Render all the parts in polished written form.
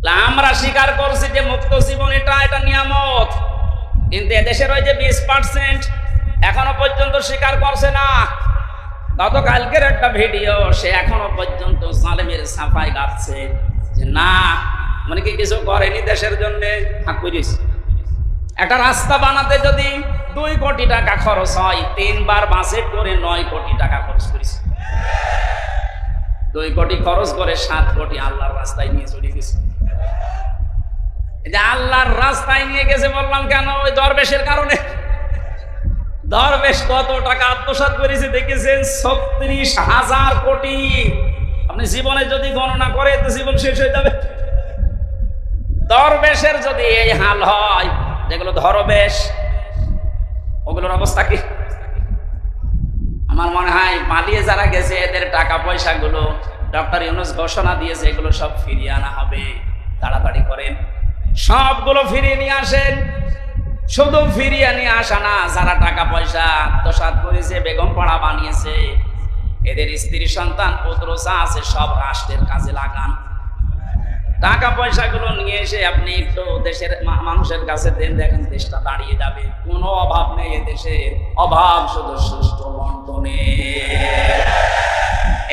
আমরা স্বীকার করছি যে মুক্ত জীবন এটা নিয়ামত, কিন্তু এদেশের ওই যে 20% এখনো পর্যন্ত স্বীকার করছে না। গতকালকের একটা ভিডিও, সে এখনো পর্যন্ত জালেমের সাফাই গাচ্ছে যে না, মানে কি কিছু করেনি দেশের জন্য। একটা রাস্তা বানাতে যদি 2 কোটি টাকা খরচ হয়, 3 বার বাজেট করে 9 কোটি টাকা খরচ করেছে। 2 কোটি খরচ করে 7 কোটি আল্লাহর রাস্তায় নিয়ে চলে গেছে। আল্লাহর রাস্তায় নিয়ে গেছে বললাম কেন? ওই দরবেশের কারণে। দরবেশ কত টাকা আত্মসাৎ করেছে দেখেছেন? 36,000 কোটি। আপনি জীবনে যদি গণনা করে তো জীবন শেষ হয়ে যাবে। দরবেশের যদি এই হাল হয়, যেগুলো ধরবেশ, ওগুলোর অবস্থা কি? আমার মনে হয় পালিয়ে যারা গেছে এদের টাকা পয়সা গুলো ডক্টর ইউনূস ঘোষণা দিয়েছে, এগুলো সব ফিরিয়ে আনা হবে। তাড়াতাড়ি করেন, সবগুলো ফিরিয়ে নিয়ে আসেন। শুধু ফিরিয়ে নিয়ে আসা না, যারা টাকা পয়সা আত্মসাৎ করেছে, বেগম পাড়া বানিয়েছে, এদের স্ত্রী সন্তান পুত্র যা আছে সব রাষ্ট্রের কাজে লাগান। টাকা পয়সাগুলো নিয়ে এসে আপনি একটু দেশের মানুষের কাছে দেন, দেখেন দেশটা দাঁড়িয়ে যাবে। কোনো অভাব নেই এদেশের, অভাব শুধু সুষ্ঠু বন্টনে।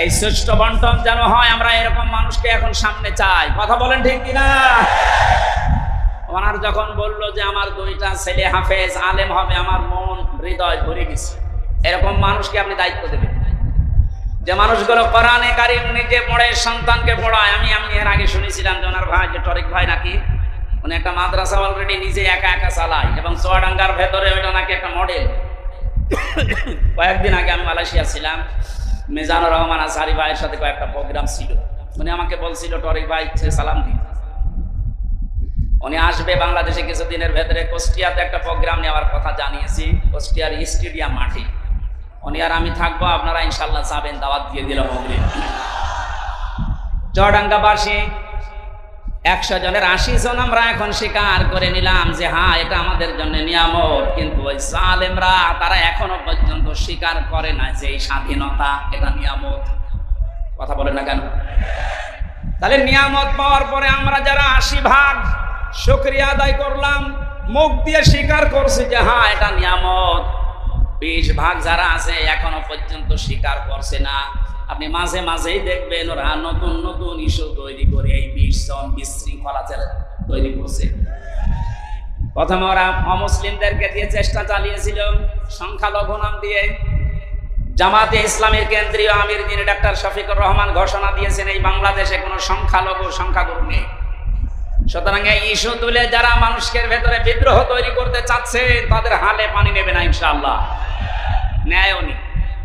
এই সুষ্ঠু বন্টন যেন হয়, আমরা এরকম মানুষকে এখন সামনে চাই। কথা বলেন ঠিক কিনা? ওনার যখন বললো যে আমার 2টা ছেলে হাফেজ আলেম হবে, আমার মন হৃদয় ভরে গেছে। এরকম মানুষকে আপনি দায়িত্ব দেবেন, যে মানুষগুলো কোরআনে কারিম নিজে পড়ে সন্তানকে পড়ায়। আমি এর আগে শুনেছিলাম যে ওনার ভাই, যে টরিক ভাই নাকি, উনি একটা মাদ্রাসা অলরেডি নিজে একা একা চালায়, এবং চুয়াডাঙ্গার ভেতরে ওইটা নাকি একটা মডেল। কয়েকদিন আগে আমি মালয়েশিয়া ছিলাম, মিজানুর রহমান আজহারি ভাইয়ের সাথে কয়েকটা প্রোগ্রাম ছিল। উনি আমাকে বলছিল টরিক ভাই সালাম দিন, উনি আসবে বাংলাদেশে কিছুদিনের ভেতরে। কুষ্টিয়াতে একটা প্রোগ্রাম নেওয়ার কথা জানিয়েছি, কুষ্টিয়ার স্টেডিয়াম মাঠে। উনি আর আমি থাকবো, আপনারা ইনশাল্লাহ যাবেন, দাওয়াত দিয়ে দিলাম। চুয়াডাঙ্গাবাসী 100 জনের 80 জন আমরা এখন স্বীকার করে নিলাম যে হ্যাঁ, এটা আমাদের জন্য নিয়ামত। কিন্তু ওই জালেমরা তারা এখনো পর্যন্ত স্বীকার করে না যে এই স্বাধীনতা এটা নিয়ামত। কথা বলেন না কেন? তাহলে নিয়ামত পাওয়ার পরে আমরা যারা 80 ভাগ শুকরিয়া আদায় করলাম, মুখ দিয়ে স্বীকার করছি যে হ্যাঁ এটা নিয়ামত, 20 ভাগ যারা আছে এখনো পর্যন্ত স্বীকার করছে না। আপনি মাঝে মাঝেই দেখবেন ওরা নতুন নতুন ইস্যু তৈরি করে এই বিশৃঙ্খলা তৈরি করছে। প্রথমে ওরা অমুসলিমদেরকে দিয়ে চেষ্টা চালিয়েছিল সংখ্যালঘু নাম দিয়ে। জামাতে ইসলামের কেন্দ্রীয় আমির যিনি ডাক্তার শফিকুর রহমান ঘোষণা দিয়েছেন এই বাংলাদেশে কোনো সংখ্যাগুরু নেই। সুতরাং এই ইস্যু তুলে যারা মানুষের ভেতরে বিদ্রোহ তৈরি করতে চাচ্ছে তাদের হালে পানি নেবে না ইনশাআল্লাহ। ন্যায়ও নেই,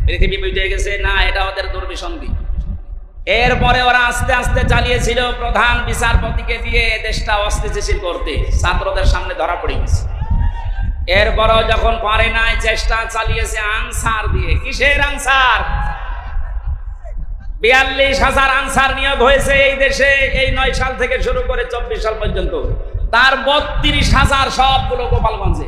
পৃথিবী বুঝে গেছে না, এটা ওদের দুর্বিসন্ধি। এরপরে ওরা আস্তে আস্তে চালিয়েছিল প্রধান বিচারপতিকে দিয়ে দেশটা অস্থিতিশীল করতে, ছাত্রদের সামনে ধরা পড়ে গেছে। এরপরও যখন পারে নাই, চেষ্টা চালিয়েছে আনসার দিয়ে। কিসের আনসার? 42,000 আনসার নিয়োগ হয়েছে এই দেশে এই 9 সাল থেকে শুরু করে 24 সাল পর্যন্ত। তার 32,000 সবগুলো গোপালগঞ্জে।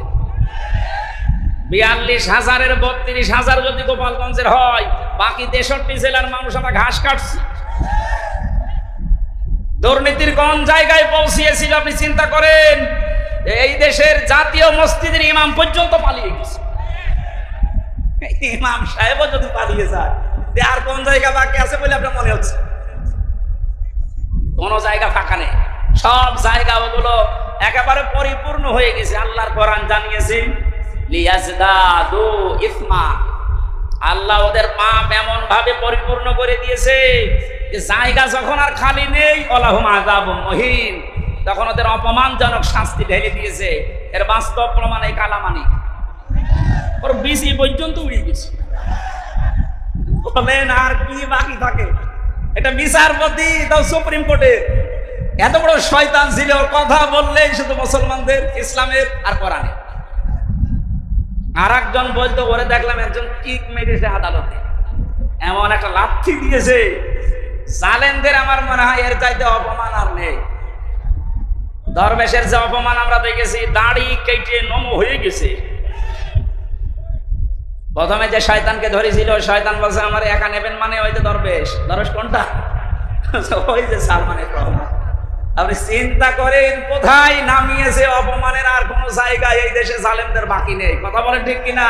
42,000-এর 32,000 যদি গোপালগঞ্জের হয়, বাকি 63 জেলার মানুষ আমরা ঘাস কাটছি। দুর্নীতির কোন জায়গায় পৌঁছিয়েছিল আপনি চিন্তা করেন? এই দেশের জাতীয় মসজিদের ইমাম পর্যন্ত পালিয়ে গেছে। ইমাম সাহেবও যদি পালিয়ে যায়, আর কোন জায়গা বাকি আছে বলে আপনার মনে হচ্ছে? কোন জায়গা ফাঁকা নেই, সব জায়গা ওগুলো একেবারে পরিপূর্ণ হয়ে গেছে। আল্লাহর কোরআন জানিয়েছে লিয়াজদাদু ইসমা, আল্লাহ ওদের পাপ এমন ভাবে পরিপূর্ণ করে দিয়েছে যে জায়গা যখন আর খালি নেই, ওয়ালাহুম আযাবুম মুহিন, তখন ওদের অপমানজনক শাস্তি ঢেলে দিয়েছে। এর বাস্তব প্রমাণ এই কালামানি, ওর বিসি পর্যন্ত উড়ে গেছে। বলেন আর কি বাকি থাকে? এটা বিচারপতি তাও সুপ্রিম কোর্টের এত বড় শয়তান ছিল, কথা বললেই শুধু মুসলমানদের, ইসলামের আর কোরআনের। আর একজন বলতো, ওরে দেখলাম একজন কিক মেরেছে আদালতে, এমন একটা লাথি দিয়েছে, জালেমদের আমার মনে হয় এর চাইতে অপমান আর নেই। দরবেশের যে অপমান আমরা দেখেছি, দাড়ি কেটে নম হয়ে গেছে। প্রথমে যে শয়তানকে ধরেছিল, শয়তান বলছে আমার একা নেবেন, মানে ওই যে দরবেশ। দরবেশ কোনটা? ওই যে সালমানের রহমান। আপনি চিন্তা করেন কোথায় নামিয়েছে অপমানের আর কোন জায়গায় এই দেশে জালেমদের বাকি নেই। কথা বলেন ঠিক কিনা?